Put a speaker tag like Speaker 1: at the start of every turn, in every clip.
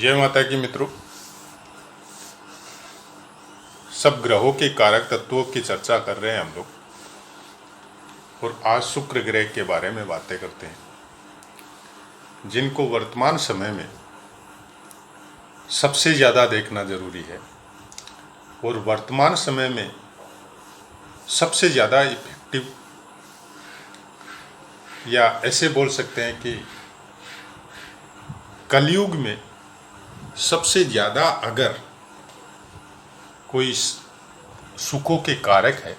Speaker 1: जय माता की मित्रों, सब ग्रहों के कारक तत्वों की चर्चा कर रहे हैं हम लोग। और आज शुक्र ग्रह के बारे में बातें करते हैं, जिनको वर्तमान समय में सबसे ज़्यादा देखना जरूरी है। और वर्तमान समय में सबसे ज़्यादा इफेक्टिव, या ऐसे बोल सकते हैं कि कलयुग में सबसे ज़्यादा अगर कोई सुखों के कारक है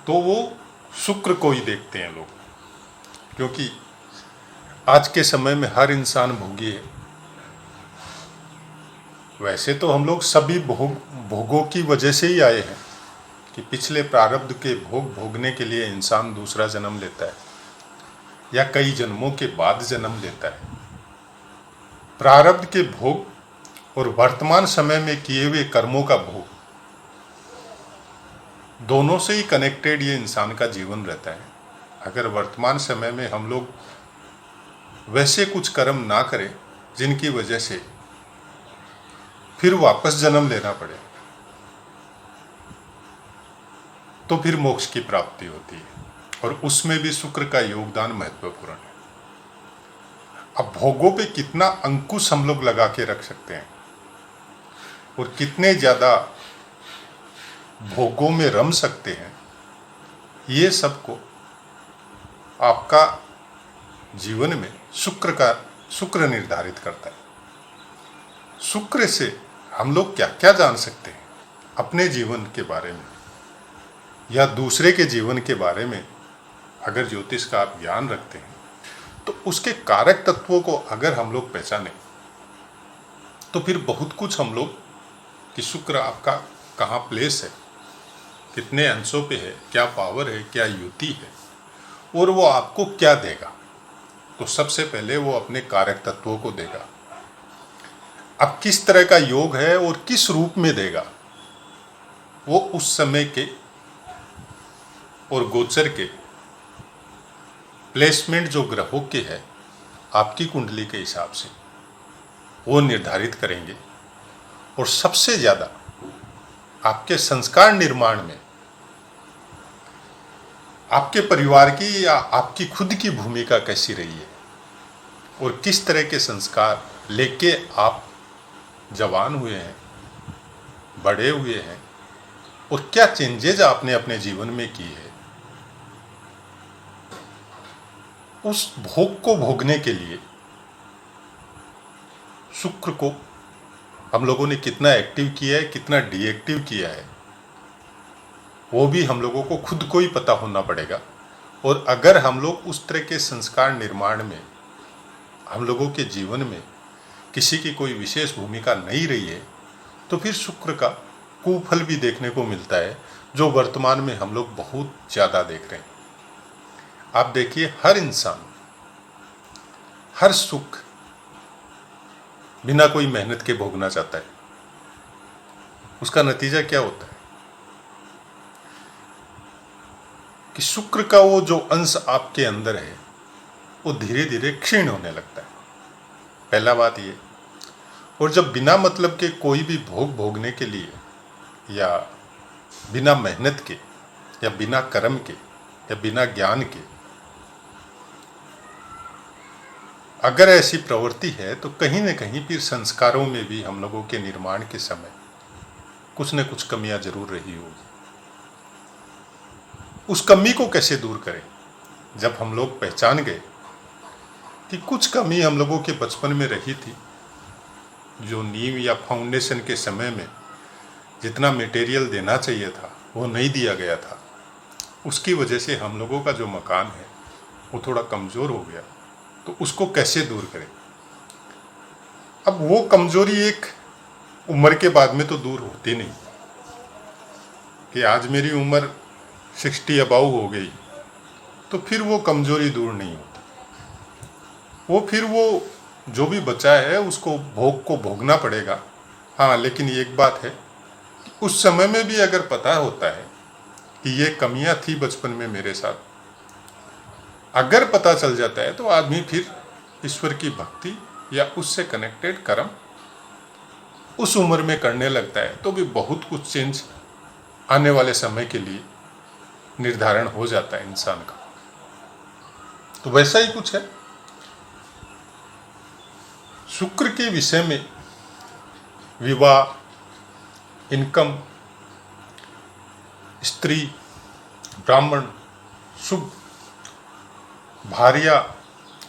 Speaker 1: तो वो शुक्र को ही देखते हैं लोग। क्योंकि आज के समय में हर इंसान भोगी है। वैसे तो हम लोग सभी भोगों की वजह से ही आए हैं कि पिछले प्रारब्ध के भोग भोगने के लिए इंसान दूसरा जन्म लेता है या कई जन्मों के बाद जन्म लेता है। प्रारब्ध के भोग और वर्तमान समय में किए हुए कर्मों का भोग, दोनों से ही कनेक्टेड ये इंसान का जीवन रहता है। अगर वर्तमान समय में हम लोग वैसे कुछ कर्म ना करें जिनकी वजह से फिर वापस जन्म लेना पड़े, तो फिर मोक्ष की प्राप्ति होती है। और उसमें भी शुक्र का योगदान महत्वपूर्ण है। अब भोगों पे कितना अंकुश हम लोग लगा के रख सकते हैं और कितने ज्यादा भोगों में रम सकते हैं, ये सबको आपका जीवन में शुक्र निर्धारित करता है। शुक्र से हम लोग क्या क्या जान सकते हैं अपने जीवन के बारे में या दूसरे के जीवन के बारे में। अगर ज्योतिष का आप ज्ञान रखते हैं तो उसके कारक तत्वों को अगर हम लोग पहचाने तो फिर बहुत कुछ हम लोग कि शुक्र आपका कहाँ प्लेस है, कितने अंशों पे है, क्या पावर है, क्या युति है और वो आपको क्या देगा। तो सबसे पहले वो अपने कारक तत्वों को देगा। अब किस तरह का योग है और किस रूप में देगा, वो उस समय के और गोचर के प्लेसमेंट जो ग्रहों के है आपकी कुंडली के हिसाब से वो निर्धारित करेंगे। और सबसे ज्यादा आपके संस्कार निर्माण में आपके परिवार की या आपकी खुद की भूमिका कैसी रही है और किस तरह के संस्कार लेके आप जवान हुए हैं, बड़े हुए हैं और क्या चेंजेज आपने अपने जीवन में की है। उस भोग को भोगने के लिए शुक्र को हम लोगों ने कितना एक्टिव किया है, कितना डीएक्टिव किया है, वो भी हम लोगों को खुद को ही पता होना पड़ेगा। और अगर हम लोग उस तरह के संस्कार निर्माण में हम लोगों के जीवन में किसी की कोई विशेष भूमिका नहीं रही है तो फिर शुक्र का कुफल भी देखने को मिलता है, जो वर्तमान में हम लोग बहुत ज़्यादा देख रहे हैं। आप देखिए, हर इंसान हर सुख बिना कोई मेहनत के भोगना चाहता है। उसका नतीजा क्या होता है कि शुक्र का वो जो अंश आपके अंदर है वो धीरे धीरे क्षीण होने लगता है। पहला बात ये। और जब बिना मतलब के कोई भी भोग भोगने के लिए या बिना मेहनत के या बिना कर्म के या बिना ज्ञान के अगर ऐसी प्रवृत्ति है तो कहीं न कहीं फिर संस्कारों में भी हम लोगों के निर्माण के समय कुछ न कुछ कमियां जरूर रही होगी। उस कमी को कैसे दूर करें? जब हम लोग पहचान गए कि कुछ कमी हम लोगों के बचपन में रही थी, जो नींव या फाउंडेशन के समय में जितना मटेरियल देना चाहिए था वो नहीं दिया गया था, उसकी वजह से हम लोगों का जो मकान है वो थोड़ा कमज़ोर हो गया, तो उसको कैसे दूर करें? अब वो कमज़ोरी एक उम्र के बाद में तो दूर होती नहीं कि आज मेरी उम्र 60 अबाउ हो गई तो फिर वो कमज़ोरी दूर नहीं होती। वो फिर वो जो भी बचा है उसको भोग को भोगना पड़ेगा। हाँ, लेकिन एक बात है, उस समय में भी अगर पता होता है कि ये कमियां थी बचपन में मेरे साथ, अगर पता चल जाता है तो आदमी फिर ईश्वर की भक्ति या उससे कनेक्टेड कर्म उस उम्र में करने लगता है तो भी बहुत कुछ चेंज आने वाले समय के लिए निर्धारण हो जाता है इंसान का। तो वैसा ही कुछ है शुक्र के विषय में। विवाह, इनकम, स्त्री, ब्राह्मण, शुभ, भार्या,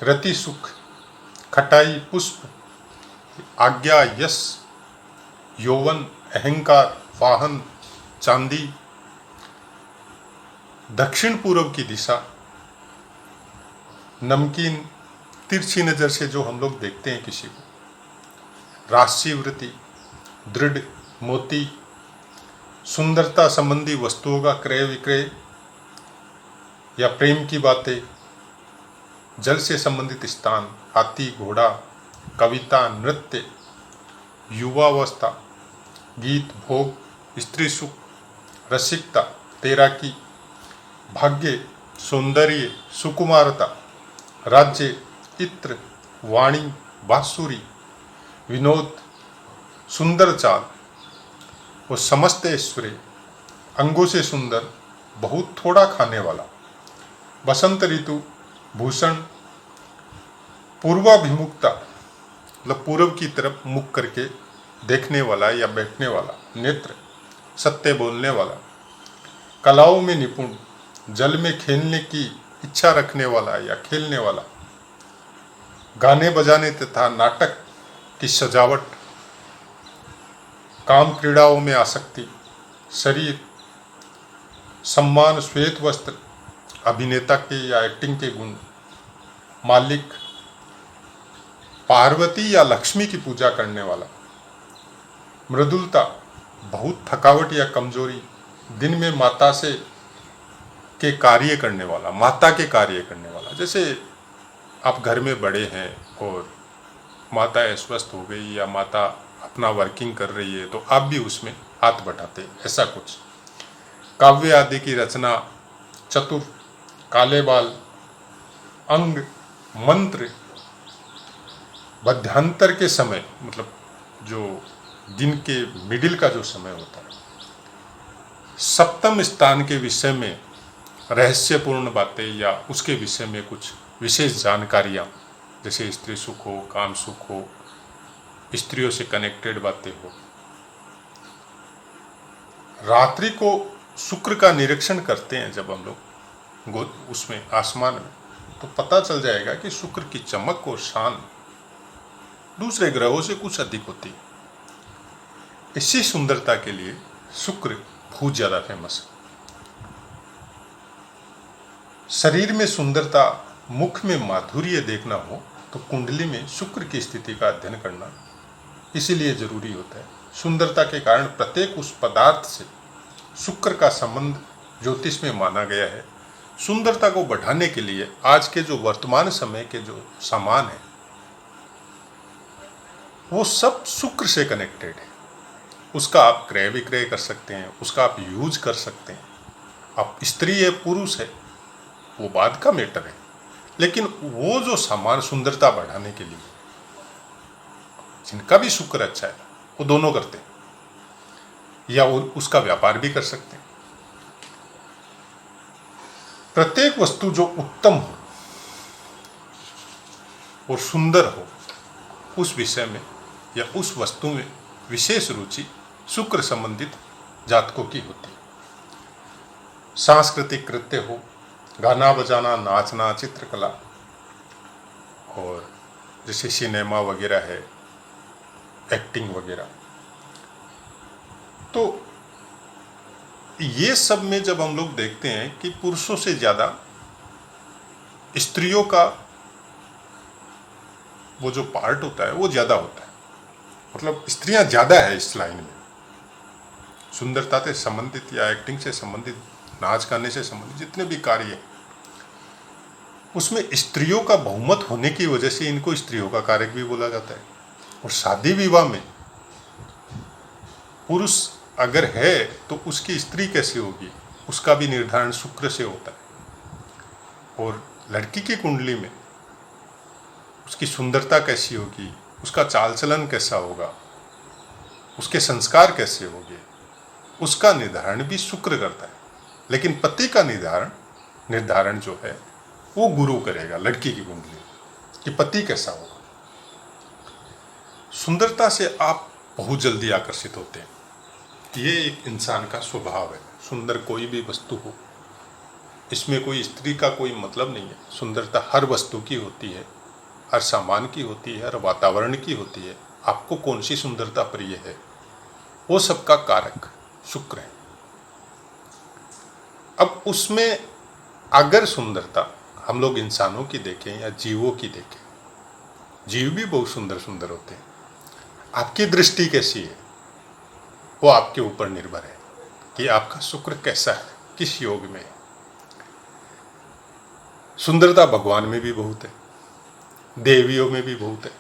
Speaker 1: रति सुख, खटाई, पुष्प, आज्ञा, यश, यौवन, अहंकार, वाहन, चांदी, दक्षिण पूर्व की दिशा, नमकीन, तिरछी नजर से जो हम लोग देखते हैं किसी को, राशि वृत्ति, दृढ़, मोती, सुंदरता संबंधी वस्तुओं का क्रय विक्रय या प्रेम की बातें, जल से संबंधित स्थान, हाथी, घोड़ा, कविता, नृत्य, युवावस्था, गीत, भोग, स्त्री सुख, रसिकता, तैराकी, भाग्य, सौंदर्य, सुकुमारता, राज्य, इत्र, वाणी, बांसुरी, विनोद, सुंदर चाल और समस्त ऐश्वर्य, अंगों से सुंदर, बहुत थोड़ा खाने वाला, बसंत ऋतु, भूषण, पूर्वाभिमुखता मतलब पूर्व की तरफ मुख करके देखने वाला या बैठने वाला, नेत्र, सत्य बोलने वाला, कलाओं में निपुण, जल में खेलने की इच्छा रखने वाला या खेलने वाला, गाने बजाने तथा नाटक की सजावट, काम क्रीड़ाओं में आसक्ति, शरीर, सम्मान, श्वेत वस्त्र, अभिनेता के या एक्टिंग के गुण, मालिक, पार्वती या लक्ष्मी की पूजा करने वाला, मृदुलता, बहुत थकावट या कमजोरी, दिन में माता से के कार्य करने वाला, माता के कार्य करने वाला। जैसे आप घर में बड़े हैं और माता अस्वस्थ हो गई या माता अपना वर्किंग कर रही है तो आप भी उसमें हाथ बटाते, ऐसा कुछ। काव्य आदि की रचना, चतुर, काले बाल, अंग, मंत्र, मध्यांतर के समय मतलब जो दिन के मिडिल का जो समय होता है, सप्तम स्थान के विषय में रहस्यपूर्ण बातें या उसके विषय में कुछ विशेष जानकारियाँ, जैसे स्त्री सुख हो, काम सुख हो, स्त्रियों से कनेक्टेड बातें हो। रात्रि को शुक्र का निरीक्षण करते हैं जब हम लोग उसमें आसमान में, तो पता चल जाएगा कि शुक्र की चमक और शान दूसरे ग्रहों से कुछ अधिक होती है। इसी सुंदरता के लिए शुक्र बहुत ज्यादा फेमस है। शरीर में सुंदरता, मुख में माधुर्य देखना हो तो कुंडली में शुक्र की स्थिति का अध्ययन करना इसीलिए जरूरी होता है। सुंदरता के कारण प्रत्येक उस पदार्थ से शुक्र का संबंध ज्योतिष में माना गया है। सुंदरता को बढ़ाने के लिए आज के जो वर्तमान समय के जो सामान है वो सब शुक्र से कनेक्टेड है। उसका आप क्रय विक्रय कर सकते हैं, उसका आप यूज कर सकते हैं। आप स्त्री है पुरुष है वो बाद का मैटर है, लेकिन वो जो सामान सुंदरता बढ़ाने के लिए जिनका भी शुक्र अच्छा है वो दोनों करते हैं, या वो उसका व्यापार भी कर सकते हैं। प्रत्येक वस्तु जो उत्तम हो और सुंदर हो उस विषय में या उस वस्तु में विशेष रुचि शुक्र संबंधित जातकों की होती है। सांस्कृतिक कृत्य हो, गाना बजाना, नाचना, चित्रकला और जैसे सिनेमा वगैरह है, एक्टिंग वगैरह, तो ये सब में जब हम लोग देखते हैं कि पुरुषों से ज्यादा स्त्रियों का वो जो पार्ट होता है वो ज्यादा होता है। मतलब स्त्रियां ज्यादा है इस लाइन में, सुंदरता से संबंधित या एक्टिंग से संबंधित, नाच गाने से संबंधित जितने भी कार्य हैं उसमें स्त्रियों का बहुमत होने की वजह से इनको स्त्रियों का कारक भी बोला जाता है। और शादी विवाह में पुरुष अगर है तो उसकी स्त्री कैसे होगी उसका भी निर्धारण शुक्र से होता है। और लड़की की कुंडली में उसकी सुंदरता कैसी होगी, उसका चाल चलन कैसा होगा, उसके संस्कार कैसे होंगे, उसका निर्धारण भी शुक्र करता है। लेकिन पति का निर्धारण जो है वो गुरु करेगा, लड़की की कुंडली कि पति कैसा होगा। सुंदरता से आप बहुत जल्दी आकर्षित होते हैं, ये एक इंसान का स्वभाव है। सुंदर कोई भी वस्तु हो, इसमें कोई स्त्री का कोई मतलब नहीं है। सुंदरता हर वस्तु की होती है, हर सामान की होती है, हर वातावरण की होती है। आपको कौन सी सुंदरता प्रिय है, वो सबका कारक शुक्र है। अब उसमें अगर सुंदरता हम लोग इंसानों की देखें या जीवों की देखें, जीव भी बहुत सुंदर सुंदर होते हैं। आपकी दृष्टि कैसी है वो आपके ऊपर निर्भर है कि आपका शुक्र कैसा है, किस योग में है। सुंदरता भगवान में भी बहुत है, देवियों में भी बहुत है।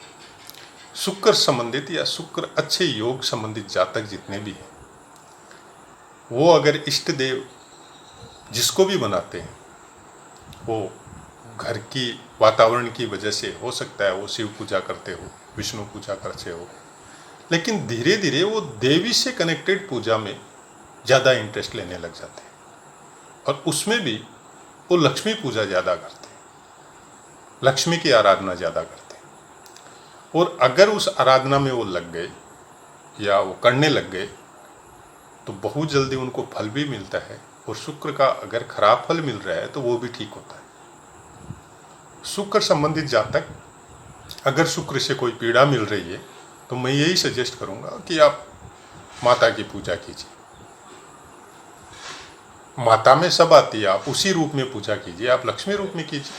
Speaker 1: शुक्र संबंधित या शुक्र अच्छे योग संबंधित जातक जितने भी हैं, वो अगर इष्ट देव जिसको भी बनाते हैं, वो घर की वातावरण की वजह से हो सकता है वो शिव पूजा करते हो, विष्णु पूजा करते हो, लेकिन धीरे धीरे वो देवी से कनेक्टेड पूजा में ज़्यादा इंटरेस्ट लेने लग जाते हैं और उसमें भी वो लक्ष्मी पूजा ज़्यादा करते हैं, लक्ष्मी की आराधना ज़्यादा करते हैं। और अगर उस आराधना में वो लग गए या वो करने लग गए तो बहुत जल्दी उनको फल भी मिलता है। और शुक्र का अगर खराब फल मिल रहा है तो वो भी ठीक होता है। शुक्र संबंधित जातक अगर शुक्र से कोई पीड़ा मिल रही है तो मैं यही सजेस्ट करूंगा कि आप माता की पूजा कीजिए। माता में सब आती है, आप उसी रूप में पूजा कीजिए। आप लक्ष्मी रूप में कीजिए,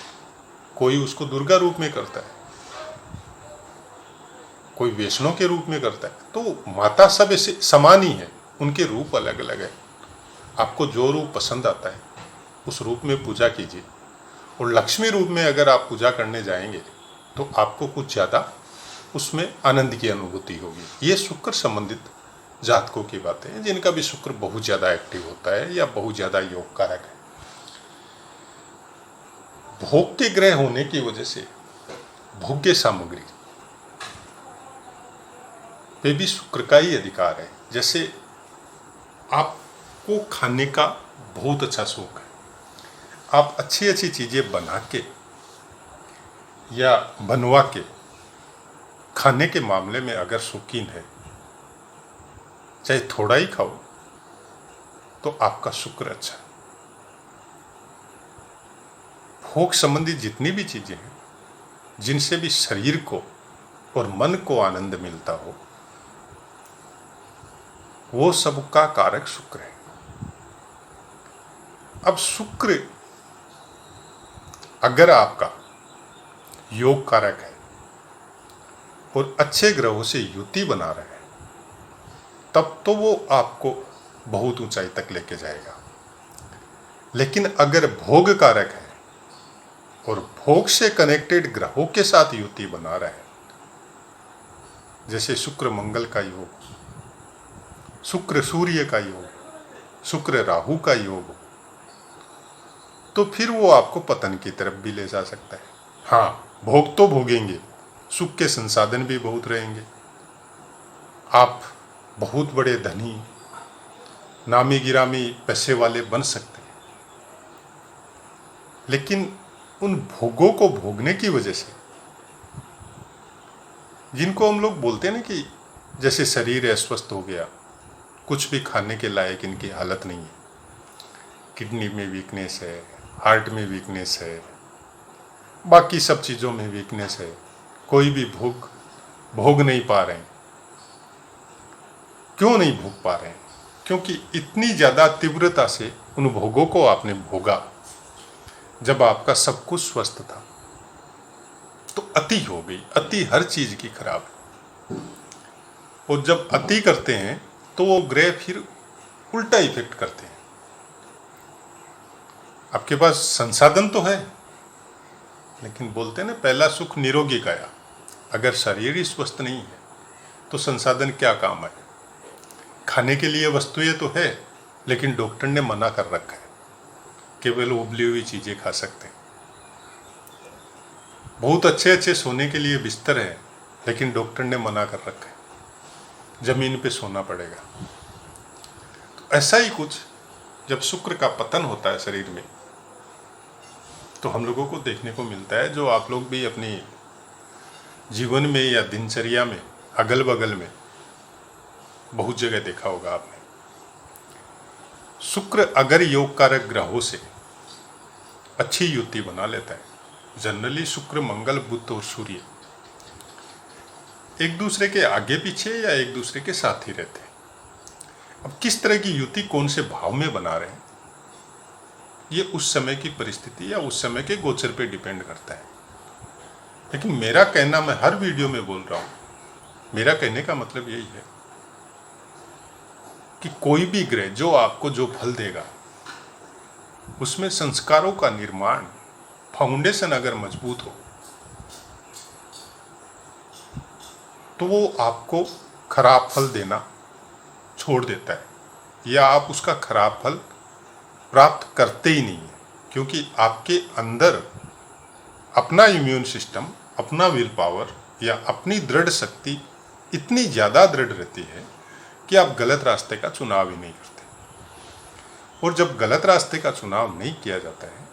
Speaker 1: कोई उसको दुर्गा रूप में करता है, कोई वैष्णो के रूप में करता है। तो माता सब ऐसे समान ही है, उनके रूप अलग अलग है। आपको जो रूप पसंद आता है उस रूप में पूजा कीजिए। और लक्ष्मी रूप में अगर आप पूजा करने जाएंगे तो आपको कुछ ज़्यादा उसमें आनंद की अनुभूति होगी। ये शुक्र संबंधित जातकों की बातें हैं जिनका भी शुक्र बहुत ज़्यादा एक्टिव होता है या बहुत ज़्यादा योग कारक है। भोग के ग्रह होने की वजह से भोग्य सामग्री पे भी शुक्र का ही अधिकार है। जैसे आपको खाने का बहुत अच्छा शौक है, आप अच्छी अच्छी चीज़ें बना के या बनवा के खाने के मामले में अगर शौकीन है, चाहे थोड़ा ही खाओ, तो आपका शुक्र अच्छा है। भोग संबंधी जितनी भी चीजें हैं जिनसे भी शरीर को और मन को आनंद मिलता हो, वो सबका कारक शुक्र है। अब शुक्र अगर आपका योग कारक है और अच्छे ग्रहों से युति बना रहे हैं, तब तो वो आपको बहुत ऊंचाई तक लेके जाएगा। लेकिन अगर भोग कारक है और भोग से कनेक्टेड ग्रहों के साथ युति बना रहा है, जैसे शुक्र मंगल का योग, शुक्र सूर्य का योग, शुक्र राहु का योग, तो फिर वो आपको पतन की तरफ भी ले जा सकता है। हाँ, भोग तो भोगेंगे, सुख के संसाधन भी बहुत रहेंगे, आप बहुत बड़े धनी, नामी गिरामी पैसे वाले बन सकते हैं। लेकिन उन भोगों को भोगने की वजह से, जिनको हम लोग बोलते हैं ना कि जैसे शरीर अस्वस्थ हो गया, कुछ भी खाने के लायक इनकी हालत नहीं है, किडनी में वीकनेस है, हार्ट में वीकनेस है, बाकी सब चीज़ों में वीकनेस है, कोई भी भोग नहीं पा रहे हैं। क्यों नहीं भोग पा रहे हैं? क्योंकि इतनी ज़्यादा तीव्रता से उन भोगों को आपने भोगा। जब आपका सब कुछ स्वस्थ था तो अति हो गई। अति हर चीज़ की खराब है। और जब अति करते हैं तो वो ग्रह फिर उल्टा इफेक्ट करते हैं। आपके पास संसाधन तो है, लेकिन बोलते हैं ना, पहला सुख निरोगी काया। अगर शरीर ही स्वस्थ नहीं है तो संसाधन क्या काम है? खाने के लिए वस्तुएं तो है, लेकिन डॉक्टर ने मना कर रखा है, केवल उबली हुई चीजें खा सकते हैं। बहुत अच्छे अच्छे सोने के लिए बिस्तर है, लेकिन डॉक्टर ने मना कर रखा है, जमीन पे सोना पड़ेगा। तो ऐसा ही कुछ जब शुक्र का पतन होता है शरीर में, तो हम लोगों को देखने को मिलता है, जो आप लोग भी अपनी जीवन में या दिनचर्या में अगल बगल में बहुत जगह देखा होगा आपने। शुक्र अगर योग कारक ग्रहों से अच्छी युति बना लेता है, जनरली शुक्र, मंगल, बुध और सूर्य एक दूसरे के आगे पीछे या एक दूसरे के साथ ही रहते हैं। अब किस तरह की युति कौन से भाव में बना रहे हैं, ये उस समय की परिस्थिति या उस समय के गोचर पे डिपेंड करता है। लेकिन मेरा कहना, मैं हर वीडियो में बोल रहा हूं, मेरा कहने का मतलब यही है कि कोई भी ग्रह जो आपको जो फल देगा, उसमें संस्कारों का निर्माण, फाउंडेशन अगर मजबूत हो, तो वो आपको खराब फल देना छोड़ देता है, या आप उसका खराब फल प्राप्त करते ही नहीं है, क्योंकि आपके अंदर अपना इम्यून सिस्टम, अपना विल पावर या अपनी दृढ़ शक्ति इतनी ज़्यादा दृढ़ रहती है कि आप गलत रास्ते का चुनाव ही नहीं करते। और जब गलत रास्ते का चुनाव नहीं किया जाता है,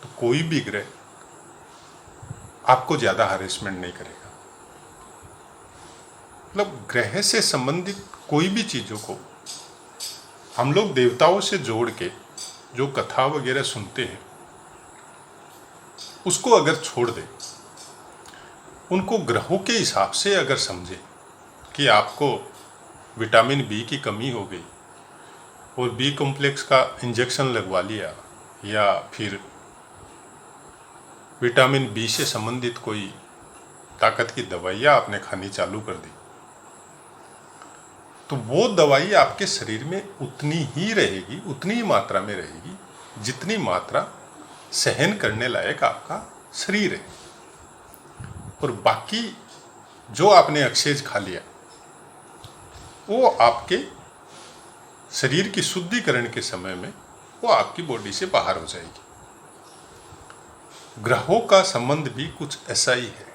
Speaker 1: तो कोई भी ग्रह आपको ज़्यादा हरेसमेंट नहीं करेगा। मतलब ग्रह से संबंधित कोई भी चीज़ों को हम लोग देवताओं से जोड़ के जो कथा वगैरह सुनते हैं, उसको अगर छोड़ दें, उनको ग्रहों के हिसाब से अगर समझे कि आपको विटामिन बी की कमी हो गई और बी कॉम्प्लेक्स का इंजेक्शन लगवा लिया, या फिर विटामिन बी से संबंधित कोई ताकत की दवाइयाँ आपने खानी चालू कर दी, तो वो दवाई आपके शरीर में उतनी ही रहेगी, उतनी ही मात्रा में रहेगी जितनी मात्रा सहन करने लायक आपका शरीर है। और बाकी जो आपने अक्षेज खा लिया, वो आपके शरीर की शुद्धिकरण के समय में वो आपकी बॉडी से बाहर हो जाएगी। ग्रहों का संबंध भी कुछ ऐसा ही है।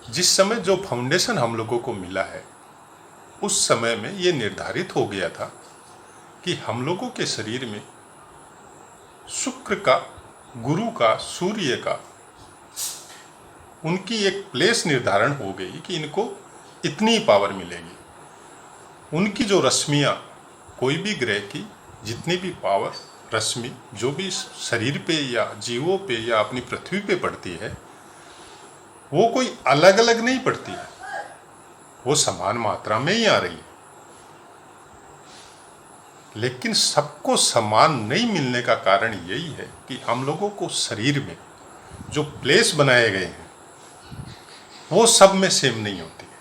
Speaker 1: जिस समय जो फाउंडेशन हम लोगों को मिला है, उस समय में ये निर्धारित हो गया था कि हम लोगों के शरीर में शुक्र का, गुरु का, सूर्य का, उनकी एक प्लेस निर्धारण हो गई कि इनको इतनी पावर मिलेगी। उनकी जो रश्मियाँ, कोई भी ग्रह की जितनी भी पावर, रश्मि जो भी शरीर पे या जीवों पे या अपनी पृथ्वी पे पड़ती है, वो कोई अलग अलग नहीं पड़ती है, वो समान मात्रा में ही आ रही है। लेकिन सबको समान नहीं मिलने का कारण यही है कि हम लोगों को शरीर में जो प्लेस बनाए गए हैं, वो सब में सेम नहीं होती है,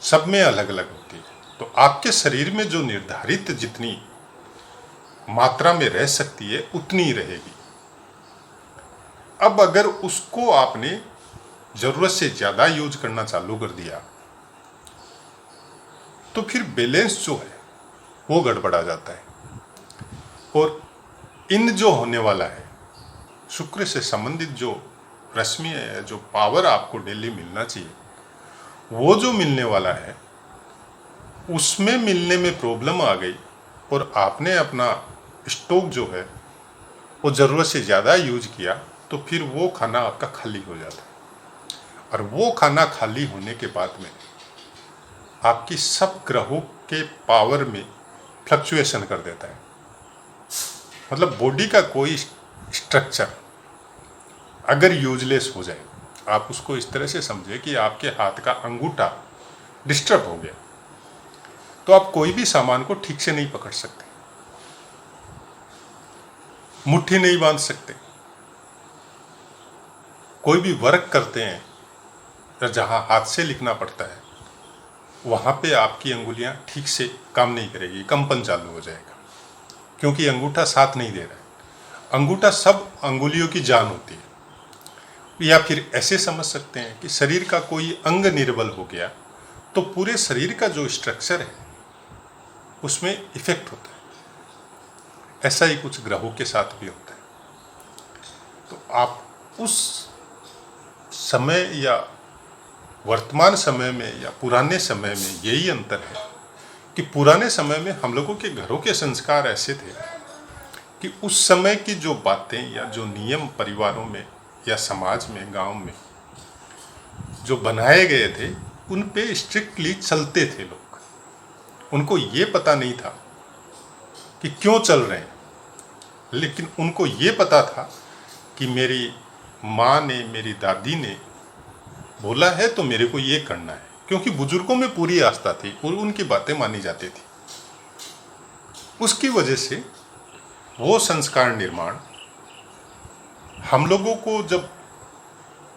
Speaker 1: सब में अलग अलग होती है। तो आपके शरीर में जो निर्धारित जितनी मात्रा में रह सकती है, उतनी ही रहेगी। अब अगर उसको आपने जरूरत से ज्यादा यूज करना चालू कर दिया, तो फिर बैलेंस जो है वो गड़बड़ा जाता है। और इन जो होने वाला है, शुक्र से संबंधित जो रश्मि है, जो पावर आपको डेली मिलना चाहिए, वो जो मिलने वाला है, उसमें मिलने में प्रॉब्लम आ गई और आपने अपना स्टॉक जो है वो ज़रूरत से ज़्यादा यूज किया, तो फिर वो खाना आपका खाली हो जाता है। और वो खाना खाली होने के बाद में आपकी सब ग्रहों के पावर में फ्लक्चुएशन कर देता है। मतलब बॉडी का कोई स्ट्रक्चर अगर यूजलेस हो जाए, आप उसको इस तरह से समझे कि आपके हाथ का अंगूठा डिस्टर्ब हो गया, तो आप कोई भी सामान को ठीक से नहीं पकड़ सकते, मुट्ठी नहीं बांध सकते। कोई भी वर्क करते हैं या जहां हाथ से लिखना पड़ता है, वहां पे आपकी अंगुलियां ठीक से काम नहीं करेगी, कंपन चालू हो जाएगा, क्योंकि अंगूठा साथ नहीं दे रहा है। अंगूठा सब अंगुलियों की जान होती है। या फिर ऐसे समझ सकते हैं कि शरीर का कोई अंग निर्बल हो गया, तो पूरे शरीर का जो स्ट्रक्चर है उसमें इफेक्ट होता है। ऐसा ही कुछ ग्रहों के साथ भी होता है। तो आप उस समय या वर्तमान समय में या पुराने समय में यही अंतर है कि पुराने समय में हम लोगों के घरों के संस्कार ऐसे थे कि उस समय की जो बातें या जो नियम परिवारों में या समाज में, गांव में जो बनाए गए थे, उन पे स्ट्रिक्टली चलते थे लोग। उनको ये पता नहीं था कि क्यों चल रहे हैं, लेकिन उनको ये पता था कि मेरी माँ ने, मेरी दादी ने बोला है तो मेरे को ये करना है, क्योंकि बुजुर्गों में पूरी आस्था थी और उनकी बातें मानी जाती थी। उसकी वजह से वो संस्कार निर्माण हम लोगों को जब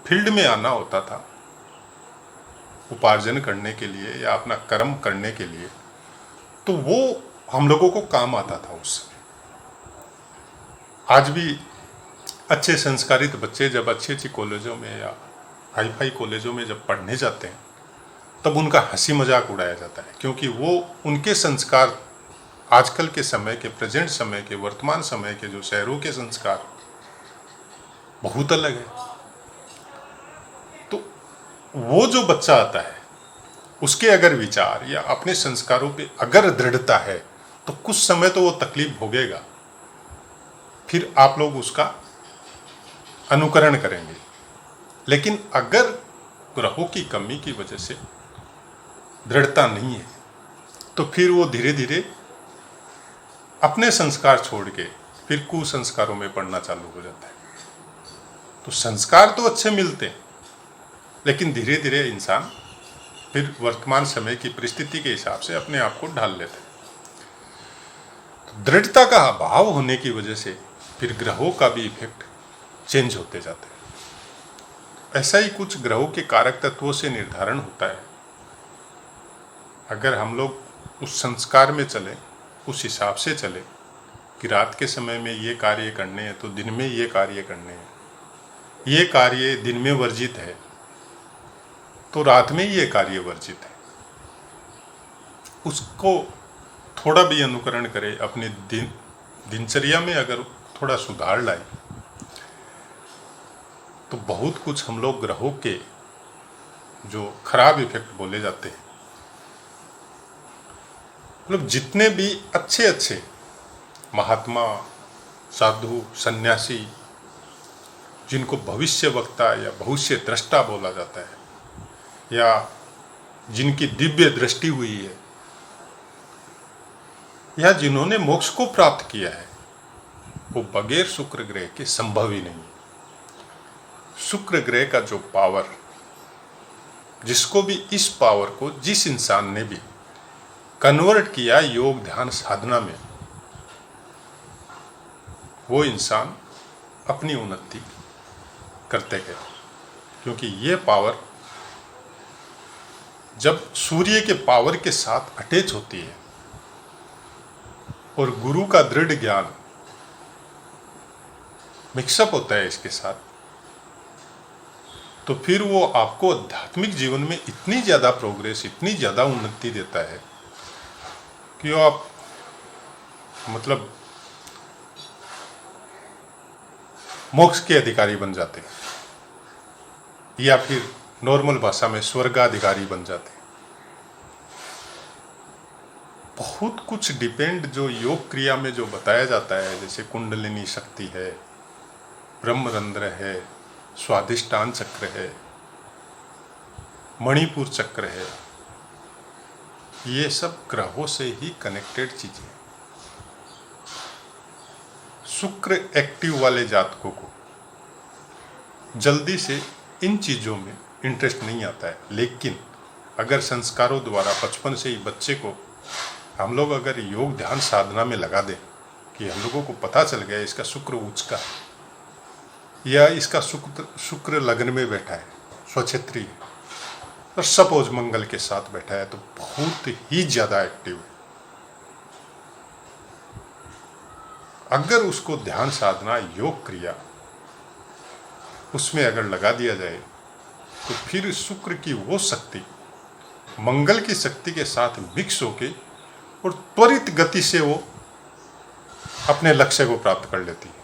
Speaker 1: फील्ड में आना होता था उपार्जन करने के लिए या अपना कर्म करने के लिए, तो वो हम लोगों को काम आता था उस समय। आज भी अच्छे संस्कारित बच्चे जब अच्छी अच्छी कॉलेजों में या हाई फाई कॉलेजों में जब पढ़ने जाते हैं, तब उनका हंसी मजाक उड़ाया जाता है, क्योंकि वो उनके संस्कार आजकल के समय के, प्रेजेंट समय के, वर्तमान समय के जो शहरों के संस्कार बहुत अलग है। तो वो जो बच्चा आता है उसके अगर विचार या अपने संस्कारों पे अगर दृढ़ता है तो कुछ समय तो वो तकलीफ भोगेगा, फिर आप लोग उसका अनुकरण करेंगे। लेकिन अगर ग्रहों की कमी की वजह से दृढ़ता नहीं है तो फिर वो धीरे धीरे अपने संस्कार छोड़ के फिर कुसंस्कारों में पड़ना चालू हो जाता है। तो संस्कार तो अच्छे मिलते हैं, लेकिन धीरे धीरे इंसान फिर वर्तमान समय की परिस्थिति के हिसाब से अपने आप को ढाल लेता है। तो दृढ़ता का अभाव होने की वजह से फिर ग्रहों का भी इफेक्ट चेंज होते जाता है। ऐसा ही कुछ ग्रहों के कारक तत्वों से निर्धारण होता है। अगर हम लोग उस संस्कार में चले, उस हिसाब से चले कि रात के समय में ये कार्य करने हैं तो दिन में ये कार्य करने हैं, ये कार्य दिन में वर्जित है तो रात में ये कार्य वर्जित है, उसको थोड़ा भी अनुकरण करें, अपने दिनचर्या में अगर थोड़ा सुधार लाए तो बहुत कुछ हम लोग ग्रहों के जो खराब इफेक्ट बोले जाते हैं, मतलब जितने भी अच्छे अच्छे महात्मा, साधु, सन्यासी, जिनको भविष्य वक्ता या भविष्य दृष्टा बोला जाता है या जिनकी दिव्य दृष्टि हुई है या जिन्होंने मोक्ष को प्राप्त किया है, वो बगैर शुक्र ग्रह के संभव ही नहीं। शुक्र ग्रह का जो पावर, जिसको भी इस पावर को जिस इंसान ने भी कन्वर्ट किया योग ध्यान साधना में, वो इंसान अपनी उन्नति करते गए। क्योंकि ये पावर जब सूर्य के पावर के साथ अटैच होती है और गुरु का दृढ़ ज्ञान मिक्सअप होता है इसके साथ, तो फिर वो आपको आध्यात्मिक जीवन में इतनी ज़्यादा प्रोग्रेस, इतनी ज़्यादा उन्नति देता है कि वो आप मतलब मोक्ष के अधिकारी बन जाते हैं या फिर नॉर्मल भाषा में स्वर्गाधिकारी बन जाते हैं। बहुत कुछ डिपेंड जो योग क्रिया में जो बताया जाता है, जैसे कुंडलिनी शक्ति है, ब्रह्मरंध्र है, स्वाधिष्ठान चक्र है, मणिपुर चक्र है, ये सब ग्रहों से ही कनेक्टेड चीजें हैं। शुक्र एक्टिव वाले जातकों को जल्दी से इन चीज़ों में इंटरेस्ट नहीं आता है, लेकिन अगर संस्कारों द्वारा बचपन से ही बच्चे को हम लोग अगर योग ध्यान साधना में लगा दें कि हम लोगों को पता चल गया इसका शुक्र उच्च का या इसका शुक्र लग्न में बैठा है, स्वक्षेत्री है और सपोज मंगल के साथ बैठा है, तो बहुत ही ज़्यादा एक्टिव है। अगर उसको ध्यान साधना, योग क्रिया उसमें अगर लगा दिया जाए तो फिर शुक्र की वो शक्ति मंगल की शक्ति के साथ मिक्स होके और त्वरित गति से वो अपने लक्ष्य को प्राप्त कर लेती है।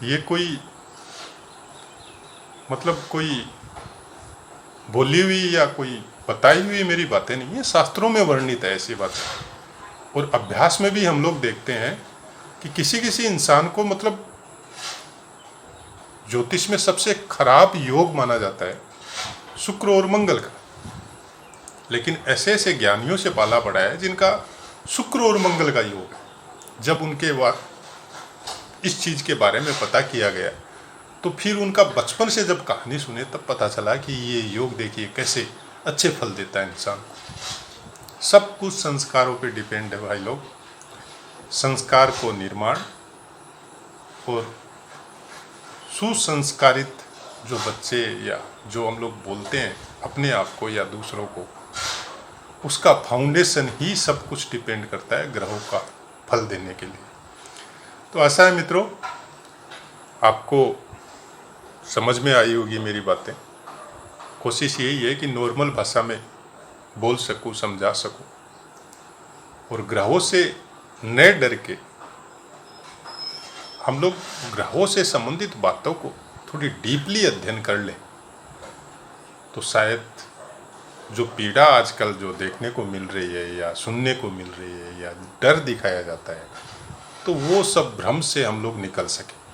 Speaker 1: ये कोई मतलब कोई बोली हुई या कोई बताई हुई मेरी बातें नहीं है, शास्त्रों में वर्णित है ऐसी बातें। और अभ्यास में भी हम लोग देखते हैं कि किसी किसी इंसान को मतलब ज्योतिष में सबसे खराब योग माना जाता है शुक्र और मंगल का, लेकिन ऐसे ऐसे ज्ञानियों से पाला पड़ा है जिनका शुक्र और मंगल का योग है। जब उनके इस चीज के बारे में पता किया गया तो फिर उनका बचपन से जब कहानी सुने तब पता चला कि ये योग देखिए कैसे अच्छे फल देता है इंसान को। सब कुछ संस्कारों पे डिपेंड है भाई लोग। संस्कार को निर्माण और सुसंस्कारित जो बच्चे या जो हम लोग बोलते हैं अपने आप को या दूसरों को, उसका फाउंडेशन ही सब कुछ डिपेंड करता है ग्रहों का फल देने के लिए। तो ऐसा है मित्रों, आपको समझ में आई होगी मेरी बातें। कोशिश यही है कि नॉर्मल भाषा में बोल सकूं, समझा सकूं, और ग्रहों से न डर के हम लोग ग्रहों से संबंधित बातों को थोड़ी डीपली अध्ययन कर लें तो शायद जो पीड़ा आजकल जो देखने को मिल रही है या सुनने को मिल रही है या डर दिखाया जाता है, तो वो सब भ्रम से हम लोग निकल सके।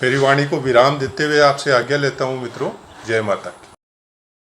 Speaker 1: मेरी वाणी को विराम देते हुए आपसे आज्ञा लेता हूँ मित्रों। जय माता की।